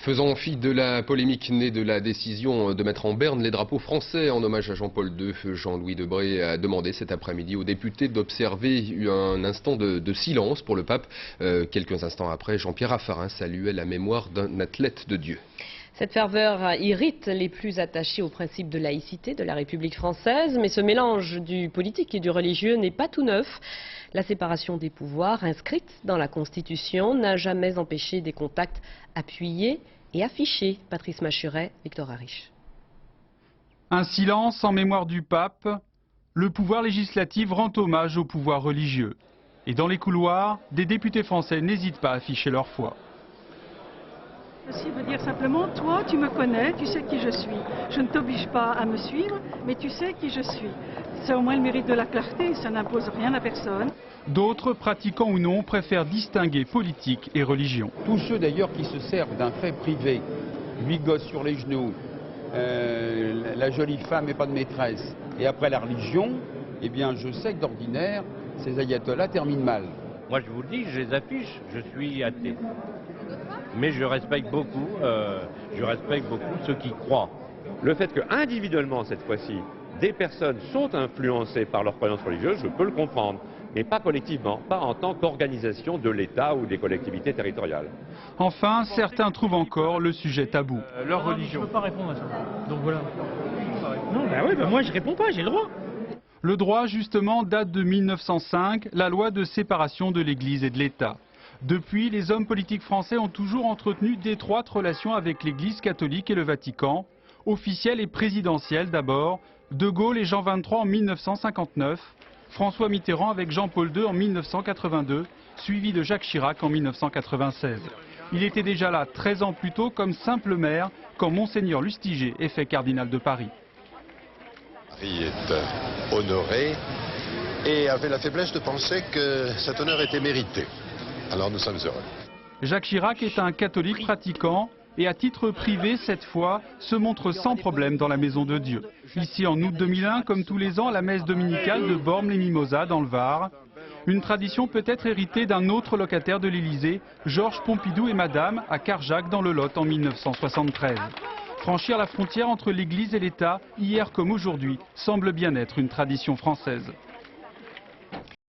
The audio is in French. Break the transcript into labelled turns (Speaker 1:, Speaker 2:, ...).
Speaker 1: Faisant fi de la polémique née de la décision de mettre en berne les drapeaux français en hommage à Jean-Paul II, Jean-Louis Debré a demandé cet après-midi aux députés d'observer un instant de silence pour le pape. Quelques instants après, Jean-Pierre Raffarin saluait la mémoire d'un athlète de Dieu.
Speaker 2: Cette ferveur irrite les plus attachés au principe de laïcité de la République française, mais ce mélange du politique et du religieux n'est pas tout neuf. La séparation des pouvoirs, inscrite dans la Constitution, n'a jamais empêché des contacts appuyés et affichés. Patrice Machuret, Victor Ariche.
Speaker 3: Un silence en mémoire du pape. Le pouvoir législatif rend hommage au pouvoir religieux. Et dans les couloirs, des députés français n'hésitent pas à afficher leur foi.
Speaker 4: Ceci veut dire simplement, toi tu me connais, tu sais qui je suis. Je ne t'oblige pas à me suivre, mais tu sais qui je suis. C'est au moins le mérite de la clarté, ça n'impose rien à personne.
Speaker 3: D'autres, pratiquants ou non, préfèrent distinguer politique et religion.
Speaker 5: Tous ceux d'ailleurs qui se servent d'un fait privé, 8 gosses sur les genoux, la jolie femme n'est pas de maîtresse, et après la religion, eh bien je sais que d'ordinaire, ces ayatollahs terminent mal.
Speaker 6: Moi je vous le dis, je les affiche, je suis athée. Mais je respecte beaucoup ceux qui croient.
Speaker 7: Le fait que individuellement cette fois-ci, des personnes sont influencées par leurs croyances religieuses, je peux le comprendre, mais pas collectivement, pas en tant qu'organisation de l'État ou des collectivités territoriales.
Speaker 3: Enfin, certains trouvent encore le sujet tabou.
Speaker 8: Leur religion. Je ne peux pas répondre à ça. Donc voilà. Non, moi je réponds pas, j'ai le droit.
Speaker 3: Le droit, justement, date de 1905, la loi de séparation de l'Église et de l'État. Depuis, les hommes politiques français ont toujours entretenu d'étroites relations avec l'Église catholique et le Vatican, officielles et présidentielles d'abord, De Gaulle et Jean XXIII en 1959, François Mitterrand avec Jean-Paul II en 1982, suivi de Jacques Chirac en 1996. Il était déjà là 13 ans plus tôt comme simple maire quand Monseigneur Lustiger est fait cardinal de Paris.
Speaker 9: Paris est honoré et avait la faiblesse de penser que cet honneur était mérité. Alors nous sommes heureux.
Speaker 3: Jacques Chirac est un catholique pratiquant et à titre privé, cette fois, se montre sans problème dans la Maison de Dieu. Ici, en août 2001, comme tous les ans, la messe dominicale de Bormes-les-Mimosas dans le Var. Une tradition peut-être héritée d'un autre locataire de l'Élysée, Georges Pompidou et Madame, à Carjac dans le Lot en 1973. Franchir la frontière entre l'Église et l'État, hier comme aujourd'hui, semble bien être une tradition française.